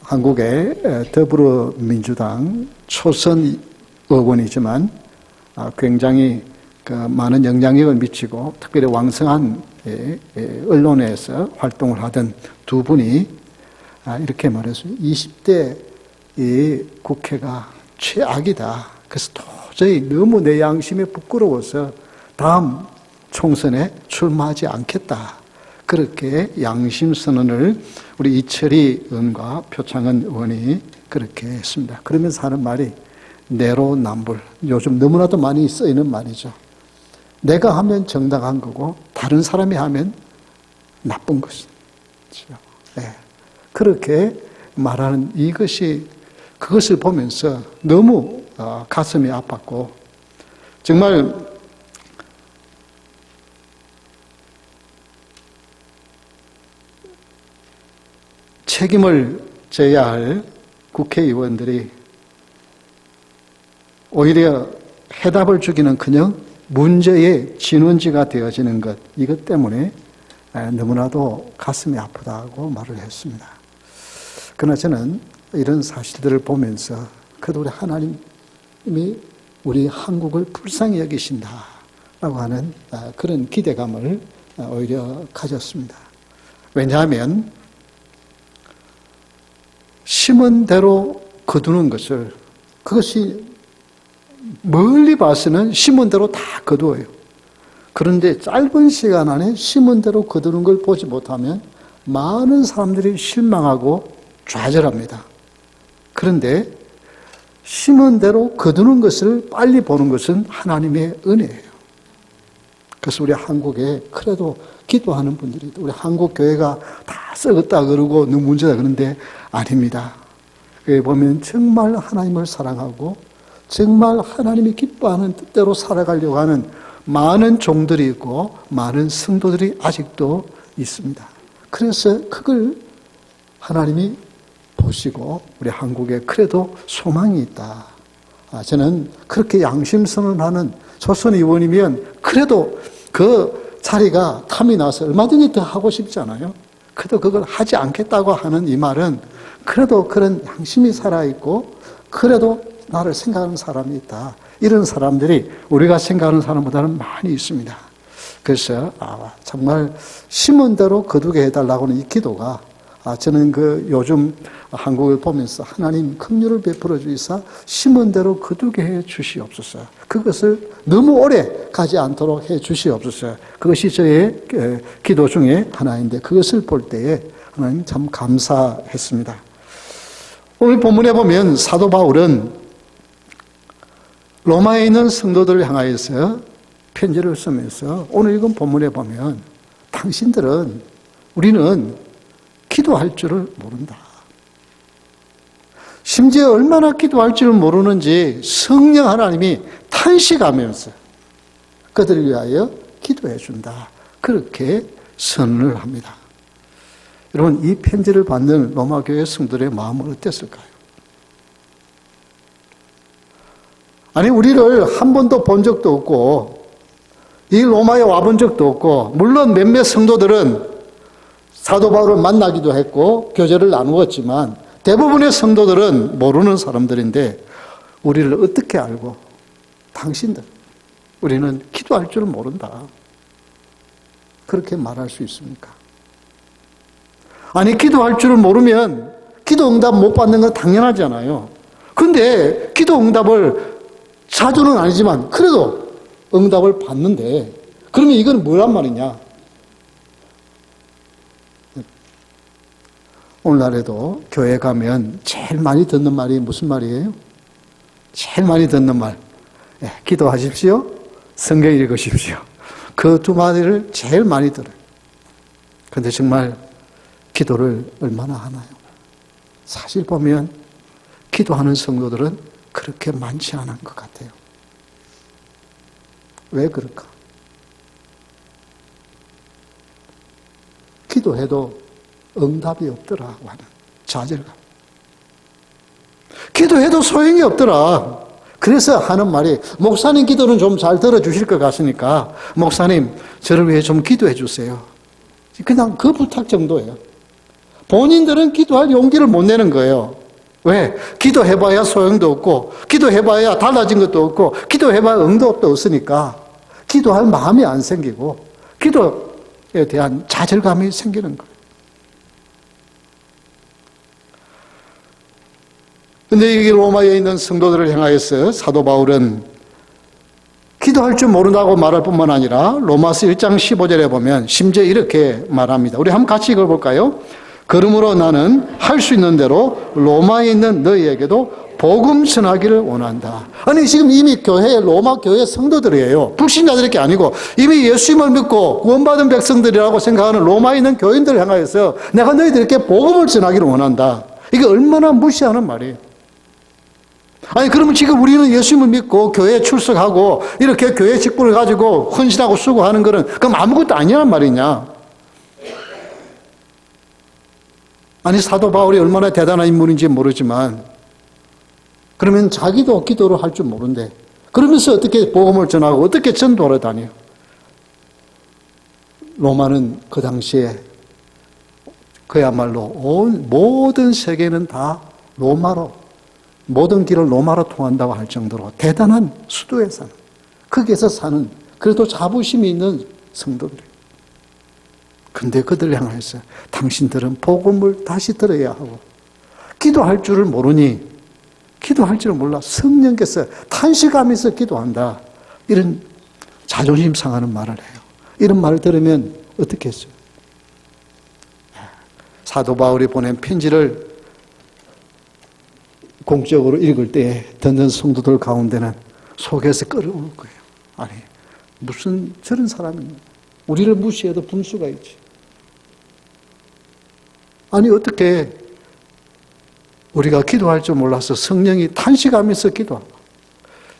한국의 더불어민주당 초선 의원이지만 굉장히 많은 영향력을 미치고 특별히 왕성한 언론에서 활동을 하던 두 분이 이렇게 말했어요. 20대 이 국회가 최악이다. 그래서 도저히 너무 내 양심이 부끄러워서 다음 총선에 출마하지 않겠다. 그렇게 양심선언을 우리 이철희 의원과 표창원 의원이 그렇게 했습니다. 그러면서 하는 말이 내로남불. 요즘 너무나도 많이 쓰이는 말이죠. 내가 하면 정당한 거고 다른 사람이 하면 나쁜 것이죠. 네. 그렇게 말하는 그것을 보면서 너무 가슴이 아팠고 정말 책임을 져야 할 국회의원들이 오히려 해답을 주기는커녕 문제의 진원지가 되어지는 것, 이것 때문에 너무나도 가슴이 아프다고 말을 했습니다. 그러나 저는 이런 사실들을 보면서 그래도 우리 하나님이 우리 한국을 불쌍히 여기신다라고 하는 그런 기대감을 오히려 가졌습니다. 왜냐하면 심은 대로 거두는 것을, 그것이 멀리 봐서는 심은 대로 다 거두어요. 그런데 짧은 시간 안에 심은 대로 거두는 걸 보지 못하면 많은 사람들이 실망하고 좌절합니다. 그런데 심은 대로 거두는 것을 빨리 보는 것은 하나님의 은혜예요. 그래서 우리 한국에 그래도 기도하는 분들이, 우리 한국 교회가 다 썩었다 그러고 너무 문제다 그러는데 아닙니다. 여기 보면 정말 하나님을 사랑하고 정말 하나님이 기뻐하는 뜻대로 살아가려고 하는 많은 종들이 있고 많은 성도들이 아직도 있습니다. 그래서 그걸 하나님이 보시고 우리 한국에 그래도 소망이 있다. 저는 그렇게 양심선언하는 조선 의원이면 그래도 그 자리가 탐이 나서 얼마든지 더 하고 싶잖아요. 그래도 그걸 하지 않겠다고 하는 이 말은 그래도 그런 양심이 살아있고 그래도 나를 생각하는 사람이 있다. 이런 사람들이 우리가 생각하는 사람보다는 많이 있습니다. 그래서 정말 심은 대로 거두게 해달라고 하는 이 기도가 저는 요즘 한국을 보면서 하나님 긍휼을 베풀어 주시사 심은 대로 거두게 해 주시옵소서. 그것을 너무 오래 가지 않도록 해 주시옵소서. 그것이 저의 기도 중에 하나인데 그것을 볼 때에 하나님 참 감사했습니다. 오늘 본문에 보면 사도 바울은 로마에 있는 성도들을 향하여서 편지를 쓰면서 오늘 읽은 본문에 보면 우리는 기도할 줄을 모른다. 심지어 얼마나 기도할 줄을 모르는지 성령 하나님이 탄식하면서 그들을 위하여 기도해 준다. 그렇게 선언을 합니다. 여러분, 이 편지를 받는 로마 교회 성도들의 마음은 어땠을까요? 아니, 우리를 한 번도 본 적도 없고 이 로마에 와본 적도 없고, 물론 몇몇 성도들은 사도 바울을 만나기도 했고 교제를 나누었지만 대부분의 성도들은 모르는 사람들인데 우리를 어떻게 알고 우리는 기도할 줄 모른다. 그렇게 말할 수 있습니까? 아니, 기도할 줄을 모르면 기도 응답 못 받는 건 당연하잖아요. 근데 기도 응답을 자주는 아니지만 그래도 응답을 받는데 그러면 이건 뭐란 말이냐? 오늘날에도 교회 가면 제일 많이 듣는 말이 무슨 말이에요? 제일 많이 듣는 말. 기도하십시오. 성경 읽으십시오. 그 두 마디를 제일 많이 들어요. 그런데 정말 기도를 얼마나 하나요? 사실 보면 기도하는 성도들은 그렇게 많지 않은 것 같아요. 왜 그럴까? 기도해도 응답이 없더라고 하는 좌절감. 기도해도 소용이 없더라. 그래서 하는 말이, 목사님 기도는 좀 잘 들어주실 것 같으니까 목사님 저를 위해 좀 기도해 주세요. 그냥 그 부탁 정도예요. 본인들은 기도할 용기를 못 내는 거예요. 왜? 기도해봐야 소용도 없고, 기도해봐야 달라진 것도 없고, 기도해봐야 응답도 없으니까 기도할 마음이 안 생기고 기도에 대한 좌절감이 생기는 거예요. 근데 이 로마에 있는 성도들을 향하여서 사도 바울은 기도할 줄 모른다고 말할 뿐만 아니라 로마서 1장 15절에 보면 심지어 이렇게 말합니다. 우리 한번 같이 읽어볼까요? 그러므로 나는 할 수 있는 대로 로마에 있는 너희에게도 복음 전하기를 원한다. 아니 지금 이미 로마 교회 성도들이에요. 불신자들이 게 아니고 이미 예수님을 믿고 구원받은 백성들이라고 생각하는 로마에 있는 교인들을 향하여서 내가 너희들에게 복음을 전하기를 원한다. 이게 얼마나 무시하는 말이에요. 아니 그러면 지금 우리는 예수님을 믿고 교회에 출석하고 이렇게 교회 직분을 가지고 헌신하고 수고하는 거는 그럼 아무것도 아니란 말이냐. 아니 사도 바울이 얼마나 대단한 인물인지 모르지만 그러면 자기도 기도를 할 줄 모른대. 그러면서 어떻게 복음을 전하고 어떻게 전도를 다녀요. 로마는 그 당시에 그야말로 모든 세계는 다 로마로 모든 길을 로마로 통한다고 할 정도로 대단한 수도에 사는 거기에서 사는 그래도 자부심이 있는 성도들이에요. 그런데 그들을 향해서 당신들은 복음을 다시 들어야 하고 기도할 줄을 모르니 기도할 줄을 몰라 성령께서 탄식하면서 기도한다. 이런 자존심 상하는 말을 해요. 이런 말을 들으면 어떻게 했어요? 사도 바울이 보낸 편지를 공적으로 읽을 때 듣는 성도들 가운데는 속에서 끓어오를 거예요. 아니 무슨 저런 사람이냐. 우리를 무시해도 분수가 있지. 아니 어떻게 우리가 기도할 줄 몰라서 성령이 탄식하면서 기도하고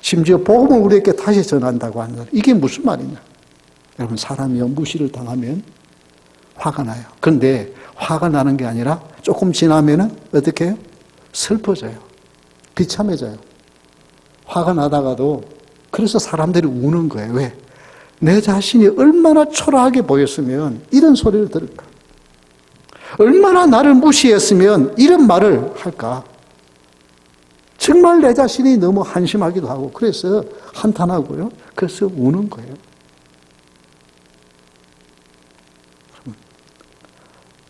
심지어 복음을 우리에게 다시 전한다고 하는 이게 무슨 말이냐. 여러분 사람이 무시를 당하면 화가 나요. 그런데 화가 나는 게 아니라 조금 지나면은 어떻게 해요? 슬퍼져요. 비참해져요. 화가 나다가도 그래서 사람들이 우는 거예요. 왜? 내 자신이 얼마나 초라하게 보였으면 이런 소리를 들을까? 얼마나 나를 무시했으면 이런 말을 할까? 정말 내 자신이 너무 한심하기도 하고 그래서 한탄하고요. 그래서 우는 거예요.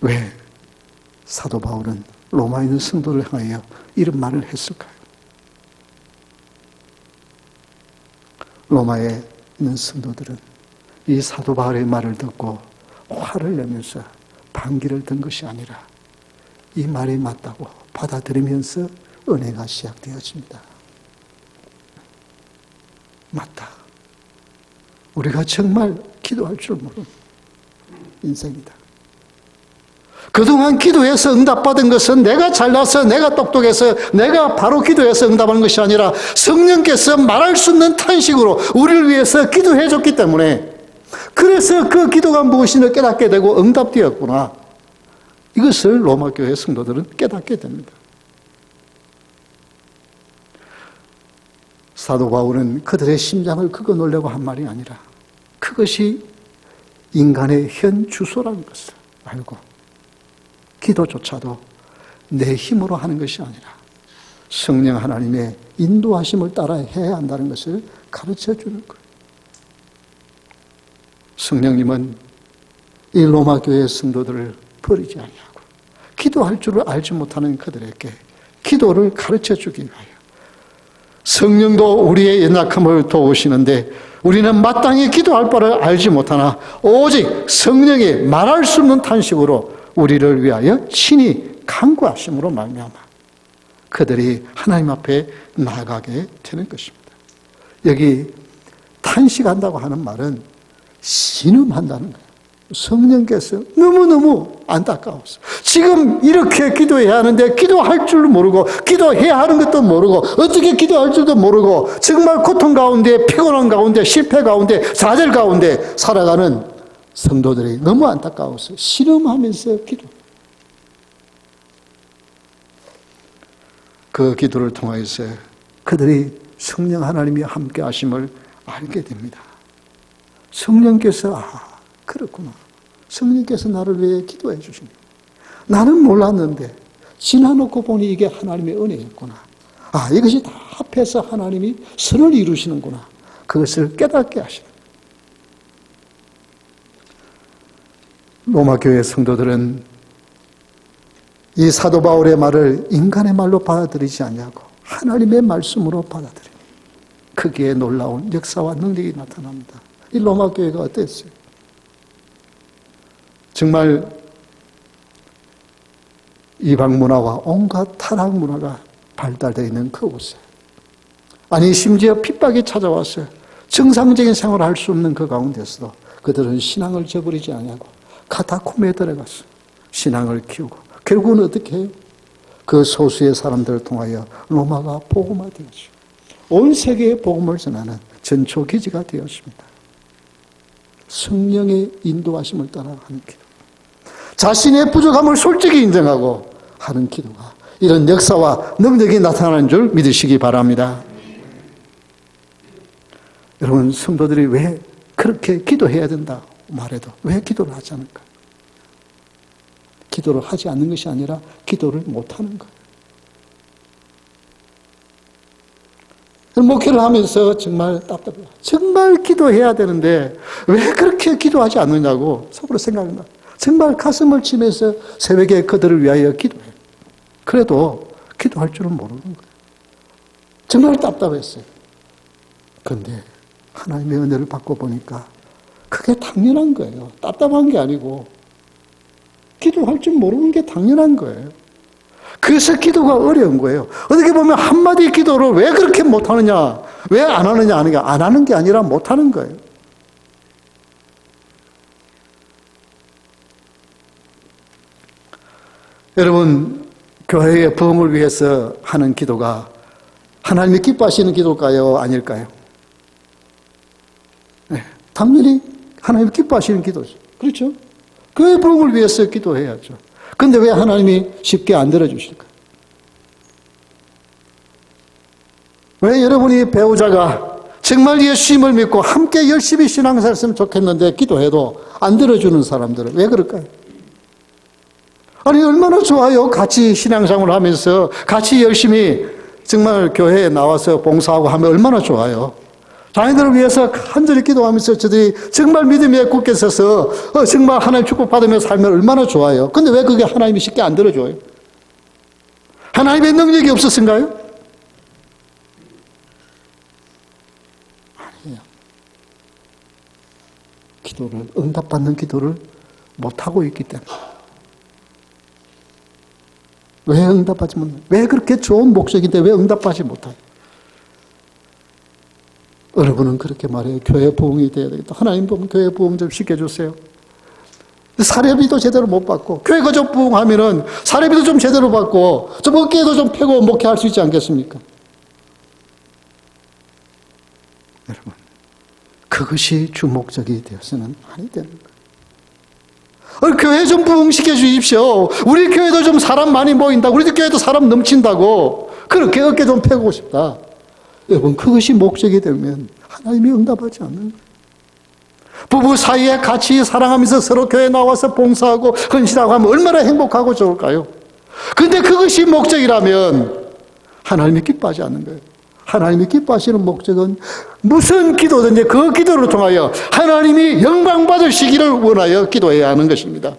왜 사도 바울은 로마에 있는 성도를 향하여 이런 말을 했을까요? 로마에 있는 성도들은 이 사도 바울의 말을 듣고 화를 내면서 반기를 든 것이 아니라 이 말이 맞다고 받아들이면서 은혜가 시작되어집니다. 맞다. 우리가 정말 기도할 줄 모르는 인생이다. 그동안 기도해서 응답받은 것은 내가 잘나서 내가 똑똑해서 내가 바로 기도해서 응답하는 것이 아니라 성령께서 말할 수 없는 탄식으로 우리를 위해서 기도해 줬기 때문에 그래서 그 기도가 무엇인지 깨닫게 되고 응답되었구나. 이것을 로마 교회 성도들은 깨닫게 됩니다. 사도 바울은 그들의 심장을 긁어놓으려고 한 말이 아니라 그것이 인간의 현 주소라는 것을 알고 기도조차도 내 힘으로 하는 것이 아니라 성령 하나님의 인도하심을 따라 해야 한다는 것을 가르쳐 주는 거예요. 성령님은 이 로마 교회의 성도들을 버리지 아니하고 기도할 줄을 알지 못하는 그들에게 기도를 가르쳐 주기 위하여 성령도 우리의 연약함을 도우시는데 우리는 마땅히 기도할 바를 알지 못하나 오직 성령이 말할 수 없는 탄식으로 우리를 위하여 친히 간구하심으로 말미암아 그들이 하나님 앞에 나아가게 되는 것입니다. 여기 탄식한다고 하는 말은 신음한다는 거예요. 성령께서 너무너무 안타까웠어. 지금 이렇게 기도해야 하는데 기도할 줄 모르고 기도해야 하는 것도 모르고 어떻게 기도할 줄도 모르고 정말 고통 가운데 피곤한 가운데 실패 가운데 좌절 가운데 살아가는 성도들이 너무 안타까워서 신음하면서 기도. 그 기도를 통해서 그들이 성령 하나님이 함께 하심을 알게 됩니다. 성령께서 그렇구나. 성령께서 나를 위해 기도해 주십니다. 나는 몰랐는데 지나놓고 보니 이게 하나님의 은혜였구나. 아, 이것이 다 합해서 하나님이 선을 이루시는구나. 그것을 깨닫게 하시는. 로마 교회 성도들은 이 사도 바울의 말을 인간의 말로 받아들이지 않냐고 하나님의 말씀으로 받아들여요. 크기에 놀라운 역사와 능력이 나타납니다. 이 로마 교회가 어땠어요? 정말 이방 문화와 온갖 타락 문화가 발달되어 있는 그곳에, 아니 심지어 핍박이 찾아왔어요. 정상적인 생활을 할 수 없는 그 가운데서도 그들은 신앙을 저버리지 않냐고 카타콤에 들어가서 신앙을 키우고 결국은 어떻게 해요? 그 소수의 사람들을 통하여 로마가 복음화되었죠. 온 세계에 복음을 전하는 전초기지가 되었습니다. 성령의 인도하심을 따라 하는 기도, 자신의 부족함을 솔직히 인정하고 하는 기도가 이런 역사와 능력이 나타나는 줄 믿으시기 바랍니다. 여러분, 성도들이 왜 그렇게 기도해야 된다 말해도 왜 기도를 하지 않을까? 기도를 하지 않는 것이 아니라 기도를 못하는 거예요. 목회를 하면서 정말 답답해요. 정말 기도해야 되는데 왜 그렇게 기도하지 않느냐고 속으로 생각합니다. 정말 가슴을 치면서 새벽에 그들을 위하여 기도해요. 그래도 기도할 줄은 모르는 거예요. 정말 답답했어요. 그런데 하나님의 은혜를 받고 보니까 그게 당연한 거예요. 답답한 게 아니고 기도할 줄 모르는 게 당연한 거예요. 그래서 기도가 어려운 거예요. 어떻게 보면 한마디 기도를 왜 그렇게 못하느냐, 왜 안 하느냐 하는 게 안 하는 게 아니라 못하는 거예요. 여러분, 교회의 부흥을 위해서 하는 기도가 하나님이 기뻐하시는 기도일까요? 아닐까요? 네, 당연히 하나님이 기뻐하시는 기도죠. 그렇죠? 교회의 부흥을 위해서 기도해야죠. 그런데 왜 하나님이 쉽게 안 들어주실까? 왜 여러분이 배우자가 정말 예수님을 믿고 함께 열심히 신앙생활 했으면 좋겠는데 기도해도 안 들어주는 사람들은 왜 그럴까요? 아니, 얼마나 좋아요. 같이 신앙생활을 하면서 같이 열심히 정말 교회에 나와서 봉사하고 하면 얼마나 좋아요. 자녀들을 위해서 간절히 기도하면서 저들이 정말 믿음에 굳게 서서 정말 하나님 축복받으며 살면 얼마나 좋아요. 근데 왜 그게 하나님이 쉽게 안 들어줘요? 하나님의 능력이 없었은가요? 아니에요. 기도를, 응답받는 기도를 못하고 있기 때문에. 왜 응답하지 못해요? 왜 그렇게 좋은 목적인데 왜 응답하지 못해요? 여러분은 그렇게 말해요. 교회 부흥이 돼야 되겠다. 하나님 보면 교회 부흥 좀 시켜주세요. 사례비도 제대로 못 받고, 교회가 좀 부흥하면은 사례비도 좀 제대로 받고, 좀 어깨도 좀 펴고 목회할 수 있지 않겠습니까? 여러분, 그것이 주 목적이 되어서는 아니 되는 거예요. 교회 좀 부흥시켜 주십시오. 우리 교회도 좀 사람 많이 모인다. 우리 교회도 사람 넘친다고. 그렇게 어깨 좀 펴고 싶다. 여러분, 그것이 목적이 되면 하나님이 응답하지 않는 거예요. 부부 사이에 같이 사랑하면서 서로 교회 나와서 봉사하고 헌신하고 하면 얼마나 행복하고 좋을까요? 그런데 그것이 목적이라면 하나님이 기뻐하지 않는 거예요. 하나님이 기뻐하시는 목적은 무슨 기도든지 그 기도를 통하여 하나님이 영광 받으시기를 원하여 기도해야 하는 것입니다.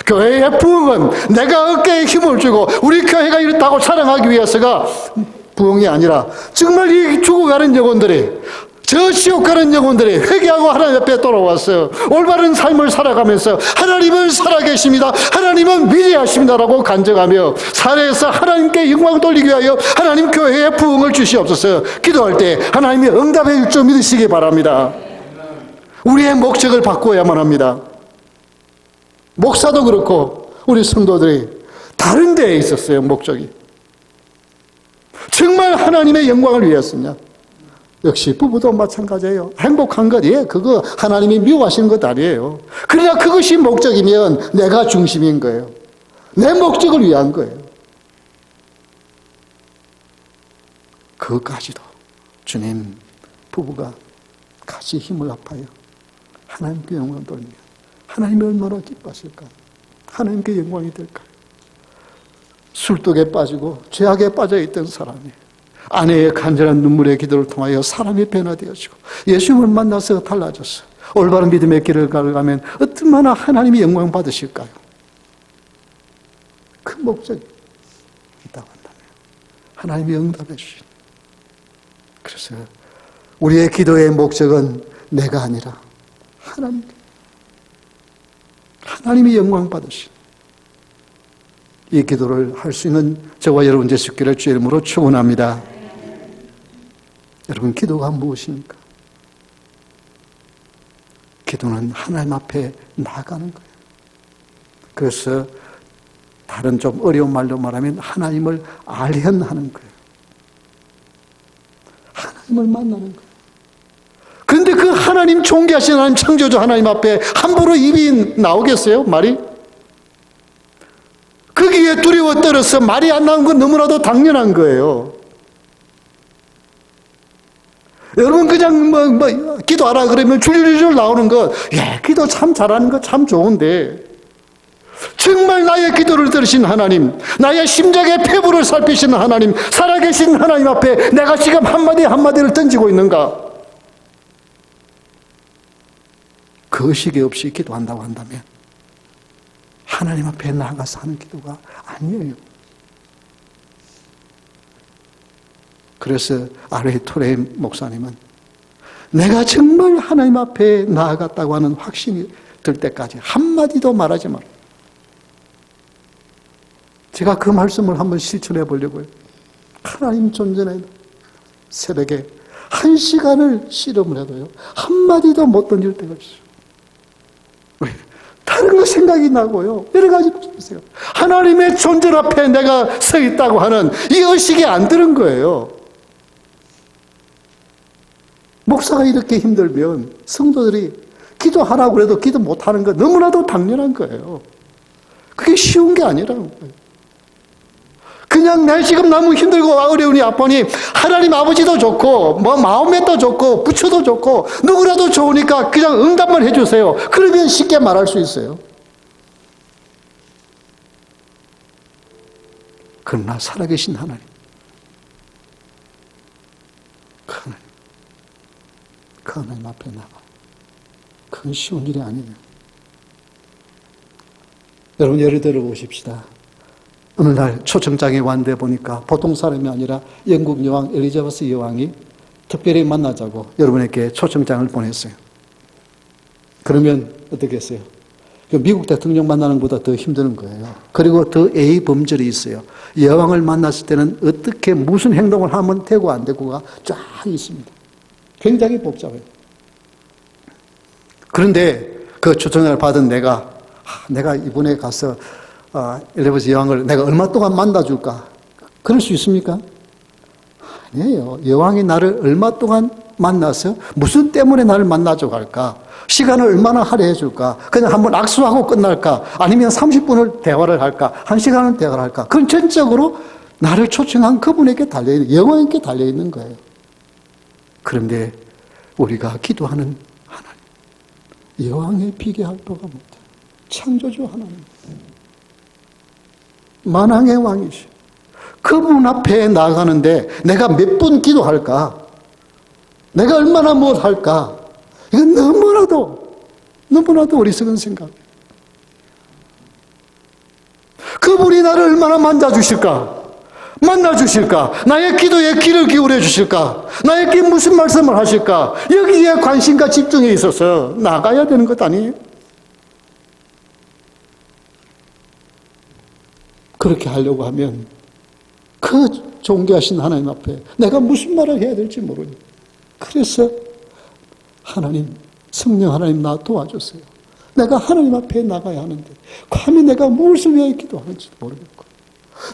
교회의 부흥은 내가 어깨에 힘을 주고 우리 교회가 이렇다고 자랑하기 위해서가 부흥이 아니라 정말 이 죽어가는 영혼들이, 저 지옥 가는 영혼들이 회개하고 하나님 앞에 돌아왔어요. 올바른 삶을 살아가면서 하나님은 살아계십니다, 하나님은 위대하십니다라고 간증하며 살아서 하나님께 영광 돌리기 위하여 하나님 교회에 부흥을 주시옵소서. 기도할 때 하나님이 응답해 줄 줄 믿으시기 바랍니다. 우리의 목적을 바꾸어야만 합니다. 목사도 그렇고 우리 성도들이 다른 데에 있었어요. 목적이 정말 하나님의 영광을 위해서냐. 역시 부부도 마찬가지예요. 행복한 것, 예, 그거 하나님이 미워하시는 것 아니에요. 그러나 그것이 목적이면 내가 중심인 거예요. 내 목적을 위한 거예요. 그것까지도 주님, 부부가 같이 힘을 합하여 하나님께 영광을 돌리며 하나님이 얼마나 기뻐하실까? 하나님께 영광이 될까요? 술독에 빠지고 죄악에 빠져있던 사람이 아내의 간절한 눈물의 기도를 통하여 사람이 변화되어지고 예수님을 만나서 달라졌어요. 올바른 믿음의 길을 가면 얼마나 하나님이 영광 받으실까요? 그 목적이 있다고 한다면 하나님이 응답해 주신. 그래서 우리의 기도의 목적은 내가 아니라 하나님이 영광 받으신 이 기도를 할 수 있는 저와 여러분 되시기를 주의 이름으로 축원합니다. 여러분, 기도가 무엇입니까? 기도는 하나님 앞에 나아가는 거예요. 그래서 다른 좀 어려운 말로 말하면 하나님을 알현하는 거예요. 하나님을 만나는 거예요. 그런데 그 하나님, 존귀하신 하나님, 창조주 하나님 앞에 함부로 입이 나오겠어요? 말이? 거기에 두려워 떨어서 말이 안 나온 건 너무나도 당연한 거예요. 여러분, 그냥 기도하라 그러면 줄줄줄 나오는 거, 기도 참 잘하는 거 참 좋은데, 정말 나의 기도를 들으신 하나님, 나의 심장의 폐부를 살피시는 하나님, 살아계신 하나님 앞에 내가 지금 한마디 한마디를 던지고 있는가? 그 의식이 없이 기도한다고 한다면 하나님 앞에 나아가서 하는 기도가 아니에요. 그래서 R.A. 토레이 목사님은 내가 정말 하나님 앞에 나아갔다고 하는 확신이 들 때까지 한마디도 말하지 마라. 제가 그 말씀을 한번 실천해 보려고요. 하나님 존전에 새벽에 1시간을 씨름을 해도요, 한마디도 못 던질 때가 있어요. 왜? 다른 거 생각이 나고요. 여러 가지 생각. 하나님의 존재 앞에 내가 서 있다고 하는 이 의식이 안 드는 거예요. 목사가 이렇게 힘들면 성도들이 기도하라고 해도 기도 못하는 거 너무나도 당연한 거예요. 그게 쉬운 게 아니라는 거예요. 그냥 내 지금 너무 힘들고 어려우니 아프니 하나님 아버지도 좋고 마음에도 좋고 부처도 좋고 누구라도 좋으니까 그냥 응답만 해주세요. 그러면 쉽게 말할 수 있어요. 그러나 살아계신 하나님, 그 하나님 앞에 나가, 그건 쉬운 일이 아니에요. 여러분, 예를 들어 보십시다. 어느 날 초청장에 왔는데 보니까 보통 사람이 아니라 영국 여왕 엘리자베스 여왕이 특별히 만나자고 여러분에게 초청장을 보냈어요. 그러면 어떻게 했어요? 미국 대통령 만나는 것보다 더 힘든 거예요. 그리고 더 A 범절이 있어요. 여왕을 만났을 때는 어떻게 무슨 행동을 하면 되고 안 되고가 쫙 있습니다. 굉장히 복잡해요. 그런데 그 초청장을 받은 내가 이번에 가서 엘리자베스 여왕을 내가 얼마 동안 만나줄까? 그럴 수 있습니까? 아니에요. 여왕이 나를 얼마 동안 만나서 무슨 때문에 나를 만나줘 갈까? 시간을 얼마나 할애해 줄까? 그냥 한번 악수하고 끝날까? 아니면 30분을 대화를 할까? 1시간을 대화를 할까? 그건 전적으로 나를 초청한 그분에게 달려있는, 여왕에게 달려있는 거예요. 그런데 우리가 기도하는 하나님, 여왕에 비교할 바가 못해요. 창조주 하나님, 만왕의 왕이시, 그분 앞에 나아가는데 내가 몇 분 기도할까? 내가 얼마나 뭘 할까? 이건 너무나도 어리석은 생각. 그분이 나를 얼마나 만나주실까? 나의 기도에 귀를 기울여 주실까? 나에게 무슨 말씀을 하실까? 여기에 관심과 집중에 있어서 나가야 되는 것 아니에요? 그렇게 하려고 하면 그 존귀하신 하나님 앞에 내가 무슨 말을 해야 될지 모르니까. 그래서 하나님, 성령 하나님 나 도와주세요. 내가 하나님 앞에 나가야 하는데 감히 내가 무엇을 위해 기도하는지도 모르겠고,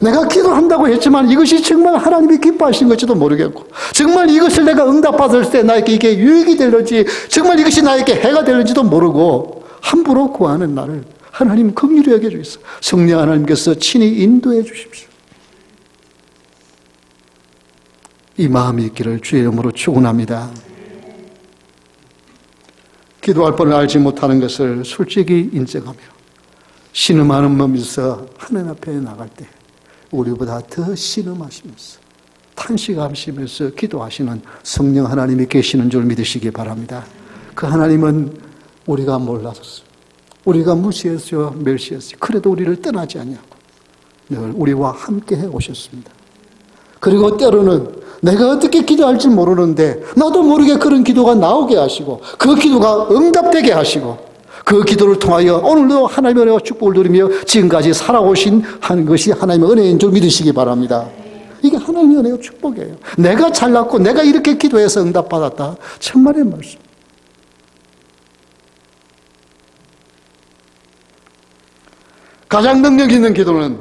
내가 기도한다고 했지만 이것이 정말 하나님이 기뻐하신 것지도 모르겠고, 정말 이것을 내가 응답받을 때 나에게 이게 유익이 될는지, 정말 이것이 나에게 해가 될는지도 모르고 함부로 구하는 나를 하나님 긍휼히 여겨주시소. 성령 하나님께서 친히 인도해 주십시오. 이 마음이 있기를 주의 이름으로 축원합니다. 기도할 뻔을 알지 못하는 것을 솔직히 인정하며 신음하는 몸에서 하나님 앞에 나갈 때 우리보다 더 신음하시면서 탄식하시면서 기도하시는 성령 하나님이 계시는 줄 믿으시기 바랍니다. 그 하나님은 우리가 몰랐어요. 우리가 무시했어요. 멸시했어요. 그래도 우리를 떠나지 아니하고 늘 우리와 함께 해 오셨습니다. 그리고 때로는 내가 어떻게 기도할지 모르는데 나도 모르게 그런 기도가 나오게 하시고 그 기도가 응답되게 하시고 그 기도를 통하여 오늘도 하나님의 은혜와 축복을 누리며 지금까지 살아오신 하는 것이 하나님의 은혜인 줄 믿으시기 바랍니다. 이게 하나님의 은혜와 축복이에요. 내가 잘났고 내가 이렇게 기도해서 응답받았다. 천만의 말씀. 가장 능력 있는 기도는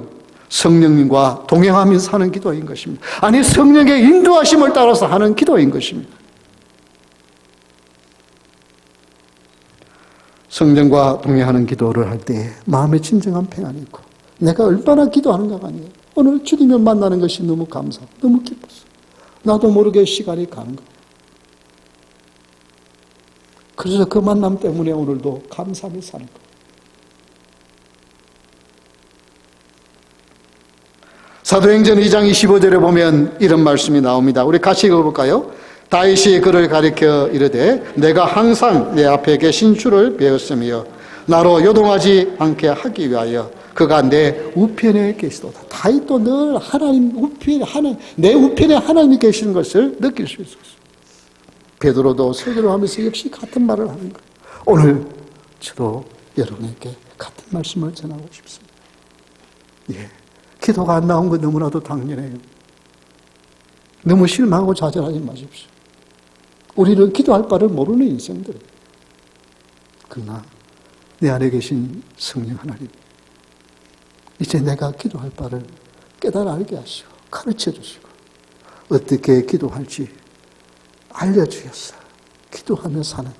성령님과 동행하면서 하는 기도인 것입니다. 아니, 성령의 인도하심을 따라서 하는 기도인 것입니다. 성령과 동행하는 기도를 할 때 마음에 진정한 평안이 있고 내가 얼마나 기도하는가가 아니에요. 오늘 주님을 만나는 것이 너무 감사하고 너무 기뻤어. 나도 모르게 시간이 가는 거예요. 그래서 그 만남 때문에 오늘도 감사하며 사는 거예요. 사도행전 2장 25절에 보면 이런 말씀이 나옵니다. 우리 같이 읽어볼까요? 다윗이 그를 가리켜 이르되 내가 항상 내 앞에 계신 주를 배웠으며 나로 요동하지 않게 하기 위하여 그가 내 우편에 계시도다. 다윗도 늘 하나님 우편에 내 우편에 하나님이 계시는 것을 느낄 수 있었어요. 베드로도 설교를 하면서 역시 같은 말을 하는 거예요. 오늘 저도 여러분에게 같은 말씀을 전하고 싶습니다. 예. 기도가 안 나온 건 너무나도 당연해요. 너무 실망하고 좌절하지 마십시오. 우리는 기도할 바를 모르는 인생들이에요. 그러나 내 안에 계신 성령 하나님, 이제 내가 기도할 바를 깨달아 알게 하시고 가르쳐 주시고 어떻게 기도할지 알려주셔서 기도하며 사는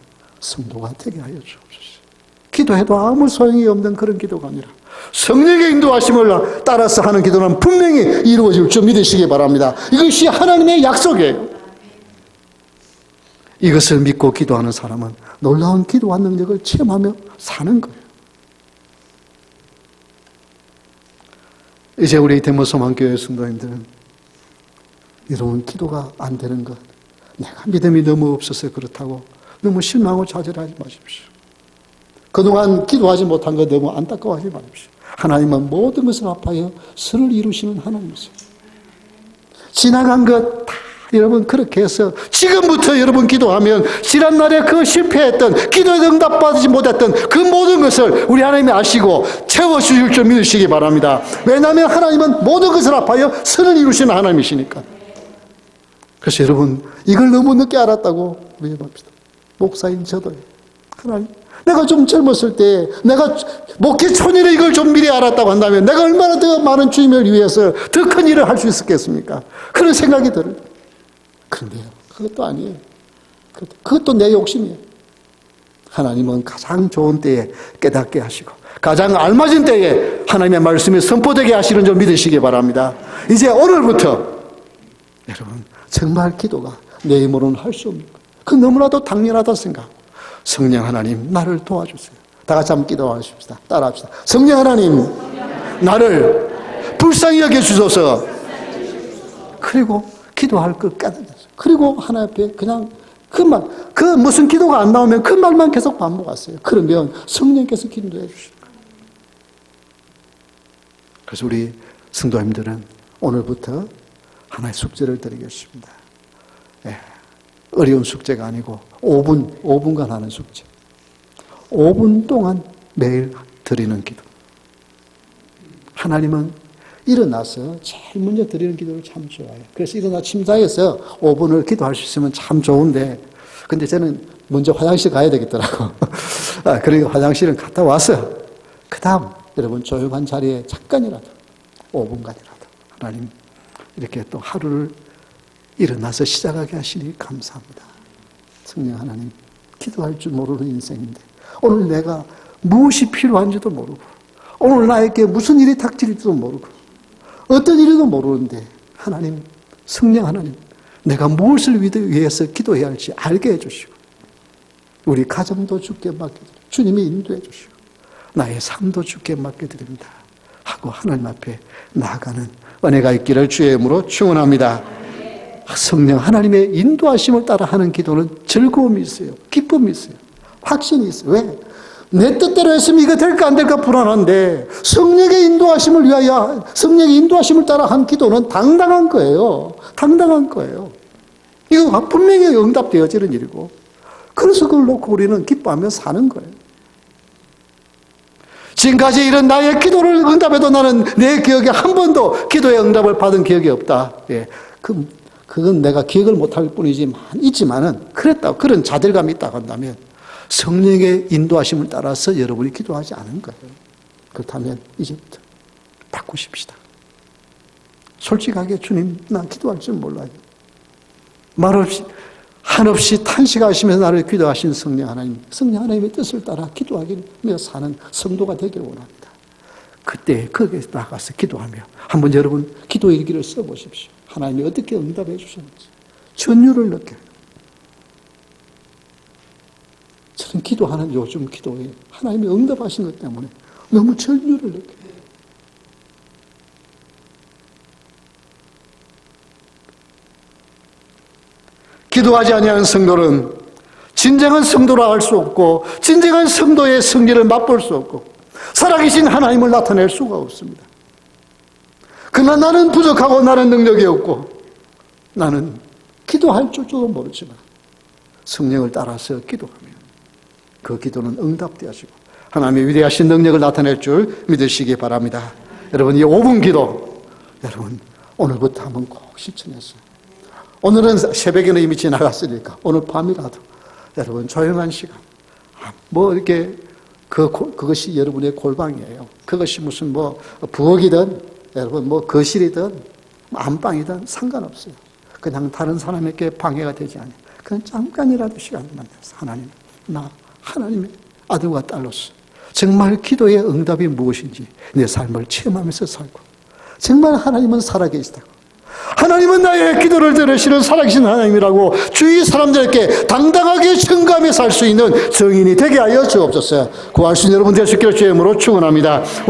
성도가 되게 하여 주옵소서. 기도해도 아무 소용이 없는 그런 기도가 아니라 성령의 인도하심을 따라서 하는 기도는 분명히 이루어질 줄 믿으시기 바랍니다. 이것이 하나님의 약속이에요. 이것을 믿고 기도하는 사람은 놀라운 기도와 능력을 체험하며 사는 거예요. 이제 우리 대모소망교회 성도님들은 여러분 기도가 안 되는 것, 내가 믿음이 너무 없어서 그렇다고 너무 실망하고 좌절하지 마십시오. 그동안 기도하지 못한 것 너무 안타까워하지 마십시오. 하나님은 모든 것을 합하여 선을 이루시는 하나님이세요. 지나간 것 다 여러분 그렇게 해서 지금부터 여러분 기도하면 지난날에 그 실패했던 기도에 응답받지 못했던 그 모든 것을 우리 하나님이 아시고 채워주실 줄 믿으시기 바랍니다. 왜냐하면 하나님은 모든 것을 합하여 선을 이루시는 하나님이시니까. 그래서 여러분 이걸 너무 늦게 알았다고 위험합니다. 목사인 저도요. 하나님 내가 좀 젊었을 때 내가 목회 초년에 이걸 좀 미리 알았다고 한다면 내가 얼마나 더 많은 주님을 위해서 더 큰 일을 할 수 있었겠습니까? 그런 생각이 들어요. 그런데요, 그것도 아니에요. 그것도 내 욕심이에요. 하나님은 가장 좋은 때에 깨닫게 하시고 가장 알맞은 때에 하나님의 말씀이 선포되게 하시는 줄 믿으시기 바랍니다. 이제 오늘부터 여러분 정말 기도가 내 힘으로는 할 수 없는 것, 그 너무나도 당연하다 생각하고 성령 하나님 나를 도와주세요. 다 같이 한번 기도하십시다. 따라합시다. 성령 하나님 나를 불쌍히 여겨주소서. 그리고 기도할 걸 깨달았어요. 그리고 하나님 앞에 그냥 그 말, 그 무슨 기도가 안 나오면 그 말만 계속 반복하세요. 그러면 성령께서 기도해 주실 거예요. 그래서 우리 성도님들은 오늘부터 하나의 숙제를 드리겠습니다. 예, 어려운 숙제가 아니고 5분간 하는 숙제. 5분 동안 매일 드리는 기도. 하나님은 일어나서 제일 먼저 드리는 기도를 참 좋아해요. 그래서 일어나 침상에서 5분을 기도할 수 있으면 참 좋은데, 근데 저는 먼저 화장실 가야 되겠더라고. 그러니까 화장실은 갔다 와서, 그 다음 여러분 조용한 자리에 잠깐이라도, 5분간이라도, 하나님 이렇게 또 하루를 일어나서 시작하게 하시니 감사합니다. 성령 하나님, 기도할 줄 모르는 인생인데, 오늘 내가 무엇이 필요한지도 모르고, 오늘 나에게 무슨 일이 닥칠지도 모르고, 어떤 일이도 모르는데, 하나님, 성령 하나님, 내가 무엇을 위해서 기도해야 할지 알게 해주시고, 우리 가정도 주께 맡겨드립니다. 주님이 인도해 주시고, 나의 삶도 주께 맡겨드립니다. 하고 하나님 앞에 나아가는 은혜가 있기를 주의 이름으로 축원합니다. 성령 하나님의 인도하심을 따라 하는 기도는 즐거움이 있어요. 기쁨이 있어요. 확신이 있어요. 왜? 내 뜻대로 했으면 이거 될까 안 될까 불안한데 성령의 인도하심을 위하여 성령의 인도하심을 따라 한 기도는 당당한 거예요. 당당한 거예요. 이거 분명히 응답되어지는 일이고 그래서 그걸 놓고 우리는 기뻐하며 사는 거예요. 지금까지 이런 나의 기도를 응답해도 나는 내 기억에 한 번도 기도의 응답을 받은 기억이 없다. 예. 그건 내가 기억을 못할 뿐이지만, 있지만은, 그랬다. 그런 자들감이 있다고 한다면, 성령의 인도하심을 따라서 여러분이 기도하지 않은 거예요. 그렇다면, 이제부터 바꾸십시다. 솔직하게, 주님, 나 기도할 줄 몰라요. 말없이, 한없이 탄식하시면서 나를 기도하신 성령 하나님의 뜻을 따라 기도하며 사는 성도가 되길 원합니다. 그때 거기에 나가서 기도하며 한번 여러분 기도 일기를 써보십시오. 하나님이 어떻게 응답해 주셨는지 전율을 느껴요. 저는 기도하는 요즘 기도에 하나님이 응답하신 것 때문에 너무 전율을 느껴요. 기도하지 아니하는 성도는 진정한 성도라 할 수 없고 진정한 성도의 성질을 맛볼 수 없고 살아계신 하나님을 나타낼 수가 없습니다. 그러나 나는 부족하고 나는 능력이 없고 나는 기도할 줄도 모르지만 성령을 따라서 기도하면 그 기도는 응답되어지고 하나님의 위대하신 능력을 나타낼 줄 믿으시기 바랍니다. 여러분 이 5분 기도 여러분 오늘부터 한번 꼭 실천했어요. 오늘은 새벽에는 이미 지나갔으니까 오늘 밤이라도 여러분 조용한 시간 뭐 이렇게 그것이 여러분의 골방이에요. 그것이 무슨 뭐 부엌이든 여러분 뭐 거실이든 안방이든 상관없어요. 그냥 다른 사람에게 방해가 되지 않아요. 그냥 잠깐이라도 시간을 만나서 하나님 나 하나님의 아들과 딸로서 정말 기도의 응답이 무엇인지 내 삶을 체험하면서 살고 정말 하나님은 살아계시다고 하나님은 나의 기도를 들으시는 살아계신 하나님이라고 주위 사람들에게 당당하게 증거하며 살 수 있는 증인이 되게 하여 주옵소서. 구할 수 있는 여러분 되시기를 주의 이름으로 축원합니다.